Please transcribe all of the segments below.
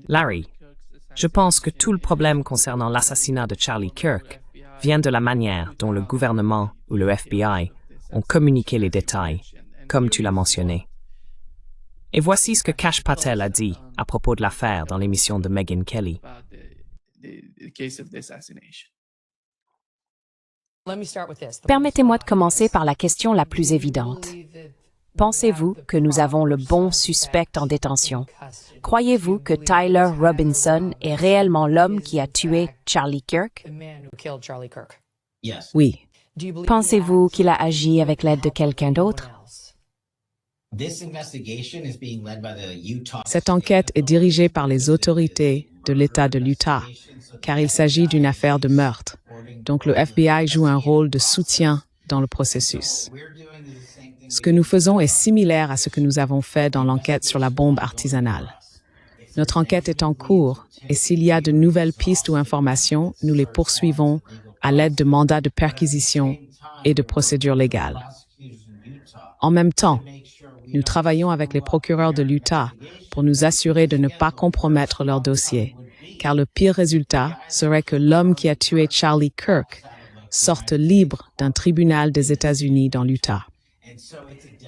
Larry, je pense que tout le problème concernant l'assassinat de Charlie Kirk vient de la manière dont le gouvernement ou le FBI ont communiqué les détails, comme tu l'as mentionné. Et voici ce que Kash Patel a dit à propos de l'affaire dans l'émission de Megyn Kelly. Permettez-moi de commencer par la question la plus évidente. Pensez-vous que nous avons le bon suspect en détention? Croyez-vous que Tyler Robinson est réellement l'homme qui a tué Charlie Kirk? Oui. Pensez-vous qu'il a agi avec l'aide de quelqu'un d'autre? Cette enquête est dirigée par les autorités de l'État de l'Utah, car il s'agit d'une affaire de meurtre. Donc le FBI joue un rôle de soutien dans le processus. Ce que nous faisons est similaire à ce que nous avons fait dans l'enquête sur la bombe artisanale. Notre enquête est en cours, et s'il y a de nouvelles pistes ou informations, nous les poursuivons à l'aide de mandats de perquisition et de procédures légales. En même temps, nous travaillons avec les procureurs de l'Utah pour nous assurer de ne pas compromettre leur dossier, car le pire résultat serait que l'homme qui a tué Charlie Kirk sorte libre d'un tribunal des États-Unis dans l'Utah.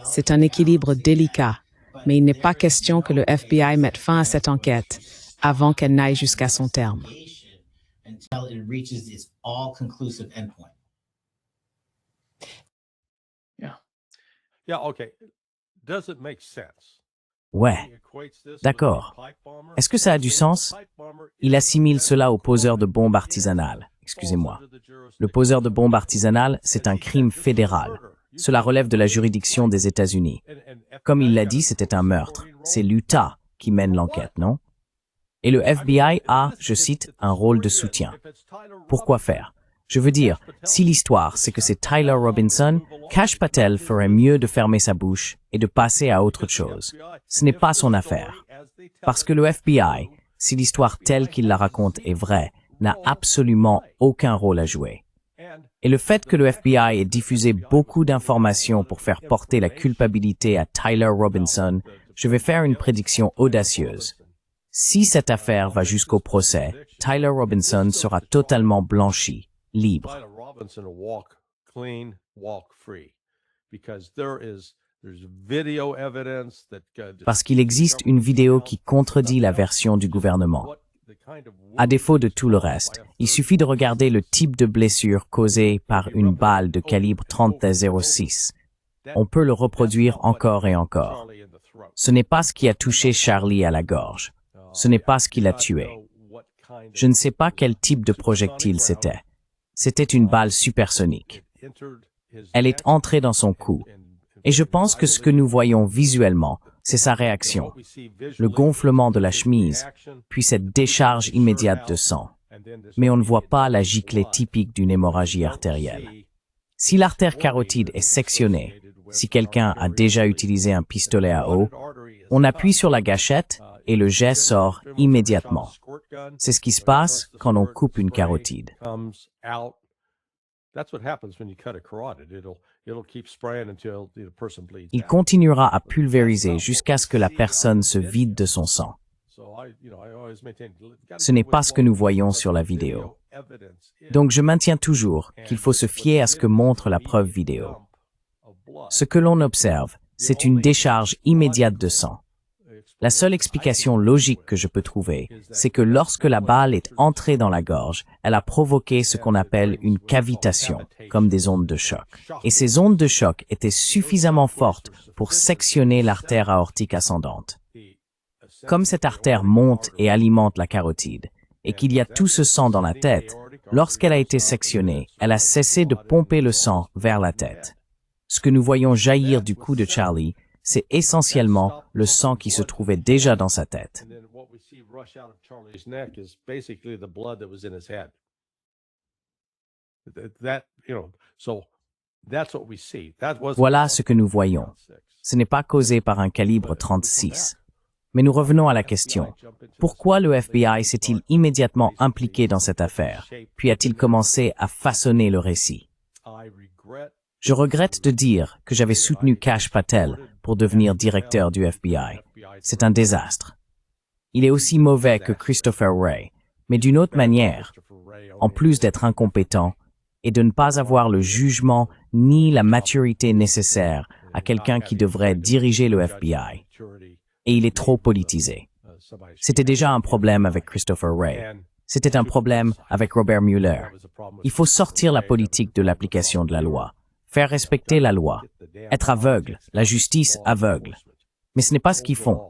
C'est un équilibre délicat, mais il n'est pas question que le FBI mette fin à cette enquête avant qu'elle n'aille jusqu'à son terme. Ouais, d'accord. Est-ce que ça a du sens? Il assimile cela au poseur de bombes artisanales. Excusez-moi. Le poseur de bombes artisanales, c'est un crime fédéral. Cela relève de la juridiction des États-Unis. Comme il l'a dit, c'était un meurtre. C'est l'Utah qui mène l'enquête, non? Et le FBI a, je cite, un rôle de soutien. Pourquoi faire? Je veux dire, si l'histoire, c'est que c'est Tyler Robinson, Kash Patel ferait mieux de fermer sa bouche et de passer à autre chose. Ce n'est pas son affaire. Parce que le FBI, si l'histoire telle qu'il la raconte est vraie, n'a absolument aucun rôle à jouer. Et le fait que le FBI ait diffusé beaucoup d'informations pour faire porter la culpabilité à Tyler Robinson, je vais faire une prédiction audacieuse. Si cette affaire va jusqu'au procès, Tyler Robinson sera totalement blanchi, libre. Parce qu'il existe une vidéo qui contredit la version du gouvernement. À défaut de tout le reste, il suffit de regarder le type de blessure causée par une balle de calibre 30-06. On peut le reproduire encore et encore. Ce n'est pas ce qui a touché Charlie à la gorge. Ce n'est pas ce qui l'a tué. Je ne sais pas quel type de projectile c'était. C'était une balle supersonique. Elle est entrée dans son cou. Et je pense que ce que nous voyons visuellement, c'est sa réaction, le gonflement de la chemise, puis cette décharge immédiate de sang. Mais on ne voit pas la giclée typique d'une hémorragie artérielle. Si l'artère carotide est sectionnée, si quelqu'un a déjà utilisé un pistolet à eau, on appuie sur la gâchette et le jet sort immédiatement. C'est ce qui se passe quand on coupe une carotide. Il continuera à pulvériser jusqu'à ce que la personne se vide de son sang. Ce n'est pas ce que nous voyons sur la vidéo. Donc je maintiens toujours qu'il faut se fier à ce que montre la preuve vidéo. Ce que l'on observe, c'est une décharge immédiate de sang. La seule explication logique que je peux trouver, c'est que lorsque la balle est entrée dans la gorge, elle a provoqué ce qu'on appelle une cavitation, comme des ondes de choc. Et ces ondes de choc étaient suffisamment fortes pour sectionner l'artère aortique ascendante. Comme cette artère monte et alimente la carotide, et qu'il y a tout ce sang dans la tête, lorsqu'elle a été sectionnée, elle a cessé de pomper le sang vers la tête. Ce que nous voyons jaillir du cou de Charlie, c'est essentiellement le sang qui se trouvait déjà dans sa tête. Voilà ce que nous voyons. Ce n'est pas causé par un calibre 36. Mais nous revenons à la question. Pourquoi le FBI s'est-il immédiatement impliqué dans cette affaire, puis a-t-il commencé à façonner le récit? Je regrette de dire que j'avais soutenu Kash Patel pour devenir directeur du FBI. C'est un désastre. Il est aussi mauvais que Christopher Wray, mais d'une autre manière, en plus d'être incompétent et de ne pas avoir le jugement ni la maturité nécessaire à quelqu'un qui devrait diriger le FBI. Et il est trop politisé. C'était déjà un problème avec Christopher Wray. C'était un problème avec Robert Mueller. Il faut sortir la politique de l'application de la loi, faire respecter la loi, être aveugle, la justice aveugle. Mais ce n'est pas ce qu'ils font.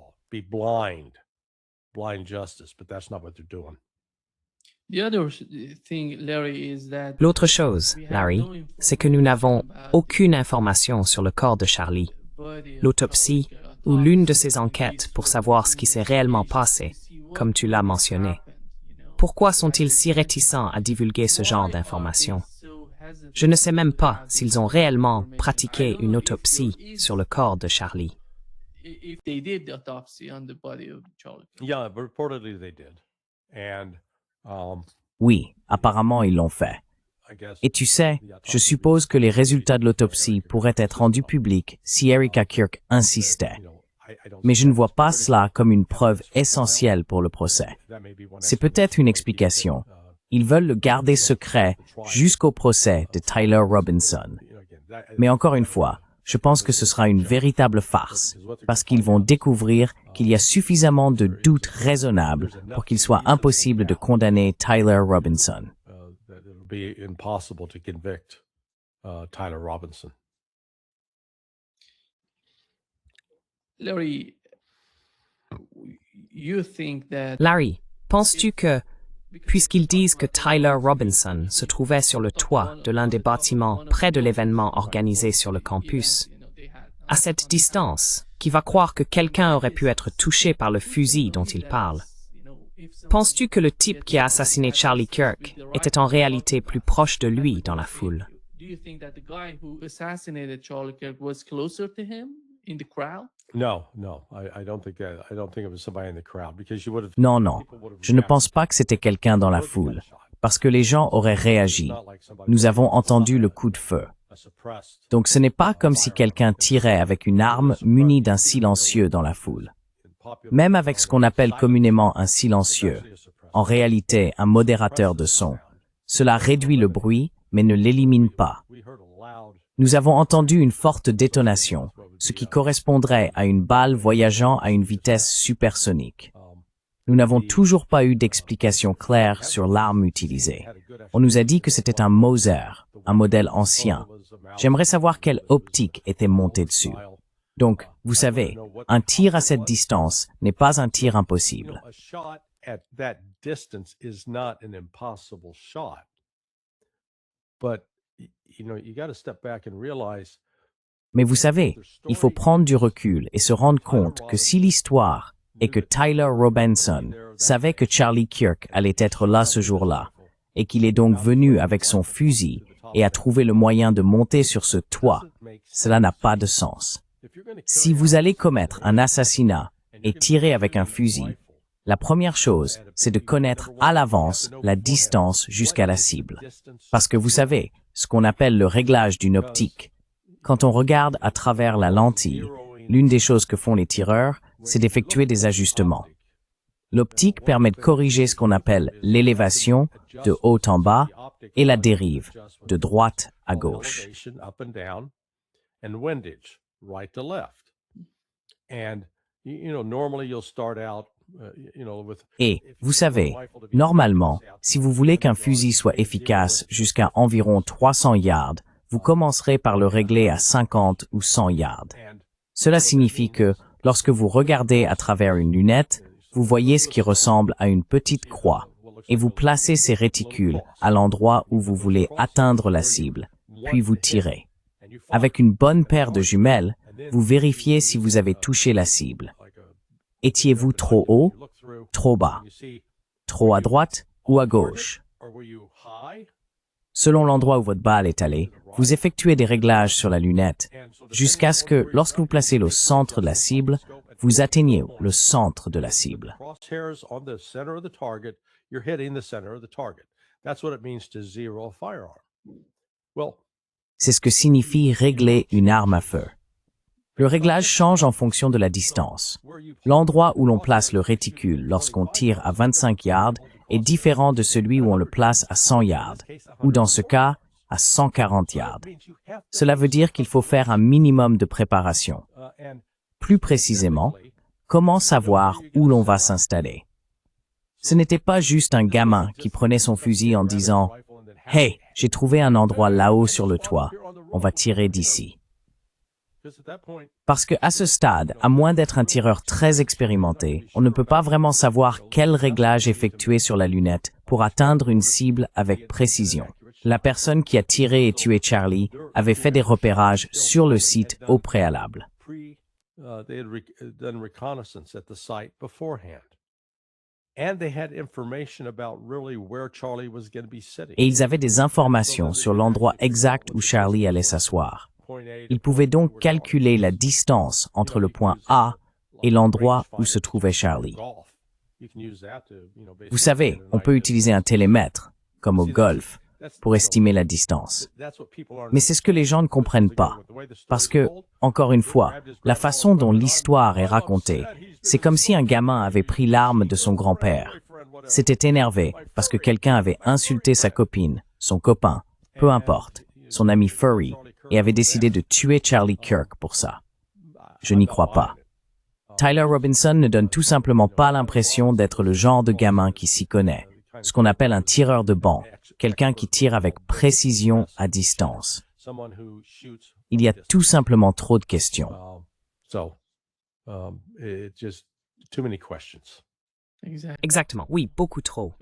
L'autre chose, Larry, c'est que nous n'avons aucune information sur le corps de Charlie. L'autopsie ou l'une de ces enquêtes pour savoir ce qui s'est réellement passé, comme tu l'as mentionné. Pourquoi sont-ils si réticents à divulguer ce genre d'informations? Je ne sais même pas s'ils ont réellement pratiqué une autopsie sur le corps de Charlie. Oui, apparemment ils l'ont fait. Et tu sais, je suppose que les résultats de l'autopsie pourraient être rendus publics si Erika Kirk insistait. Mais je ne vois pas cela comme une preuve essentielle pour le procès. C'est peut-être une explication. Ils veulent le garder secret jusqu'au procès de Tyler Robinson. Mais encore une fois, je pense que ce sera une véritable farce, parce qu'ils vont découvrir qu'il y a suffisamment de doutes raisonnables pour qu'il soit impossible de condamner Tyler Robinson. Larry, penses-tu que, puisqu'ils disent que Tyler Robinson se trouvait sur le toit de l'un des bâtiments près de l'événement organisé sur le campus, à cette distance, qui va croire que quelqu'un aurait pu être touché par le fusil dont il parle, penses-tu que le type qui a assassiné Charlie Kirk était en réalité plus proche de lui dans la foule? Non, non, je ne pense pas que c'était quelqu'un dans la foule, parce que les gens auraient réagi. Nous avons entendu le coup de feu. Donc ce n'est pas comme si quelqu'un tirait avec une arme munie d'un silencieux dans la foule. Même avec ce qu'on appelle communément un silencieux, en réalité un modérateur de son, cela réduit le bruit, mais ne l'élimine pas. Nous avons entendu une forte détonation, ce qui correspondrait à une balle voyageant à une vitesse supersonique. Nous n'avons toujours pas eu d'explication claire sur l'arme utilisée. On nous a dit que c'était un Mauser, un modèle ancien. J'aimerais savoir quelle optique était montée dessus. Donc, vous savez, un tir à cette distance n'est pas un tir impossible. Mais vous savez, il faut prendre du recul et se rendre compte que si l'histoire est que Tyler Robinson savait que Charlie Kirk allait être là ce jour-là, et qu'il est donc venu avec son fusil et a trouvé le moyen de monter sur ce toit, cela n'a pas de sens. Si vous allez commettre un assassinat et tirer avec un fusil, la première chose, c'est de connaître à l'avance la distance jusqu'à la cible. Parce que vous savez, ce qu'on appelle le réglage d'une optique, quand on regarde à travers la lentille, l'une des choses que font les tireurs, c'est d'effectuer des ajustements. L'optique permet de corriger ce qu'on appelle l'élévation de haut en bas et la dérive de droite à gauche. Et, vous savez, normalement, si vous voulez qu'un fusil soit efficace jusqu'à environ 300 yards, vous commencerez par le régler à 50 ou 100 yards. Cela signifie que, lorsque vous regardez à travers une lunette, vous voyez ce qui ressemble à une petite croix, et vous placez ces réticules à l'endroit où vous voulez atteindre la cible, puis vous tirez. Avec une bonne paire de jumelles, vous vérifiez si vous avez touché la cible. Étiez-vous trop haut, trop bas, trop à droite ou à gauche? Selon l'endroit où votre balle est allée, vous effectuez des réglages sur la lunette, jusqu'à ce que, lorsque vous placez le centre de la cible, vous atteigniez le centre de la cible. C'est ce que signifie régler une arme à feu. Le réglage change en fonction de la distance. L'endroit où l'on place le réticule lorsqu'on tire à 25 yards est différent de celui où on le place à 100 yards, ou dans ce cas, à 140 yards. Cela veut dire qu'il faut faire un minimum de préparation. Plus précisément, comment savoir où l'on va s'installer? Ce n'était pas juste un gamin qui prenait son fusil en disant « Hey, j'ai trouvé un endroit là-haut sur le toit, on va tirer d'ici. » Parce qu'à ce stade, à moins d'être un tireur très expérimenté, on ne peut pas vraiment savoir quel réglage effectuer sur la lunette pour atteindre une cible avec précision. La personne qui a tiré et tué Charlie avait fait des repérages sur le site au préalable. Et ils avaient des informations sur l'endroit exact où Charlie allait s'asseoir. Ils pouvaient donc calculer la distance entre le point A et l'endroit où se trouvait Charlie. Vous savez, on peut utiliser un télémètre, comme au golf, pour estimer la distance. Mais c'est ce que les gens ne comprennent pas. Parce que, encore une fois, la façon dont l'histoire est racontée, c'est comme si un gamin avait pris l'arme de son grand-père. S'était énervé parce que quelqu'un avait insulté sa copine, son copain, peu importe, son ami Furry, et avait décidé de tuer Charlie Kirk pour ça. Je n'y crois pas. Tyler Robinson ne donne tout simplement pas l'impression d'être le genre de gamin qui s'y connaît, ce qu'on appelle un tireur de banc, quelqu'un qui tire avec précision à distance. Il y a tout simplement trop de questions. Exactement, oui, beaucoup trop.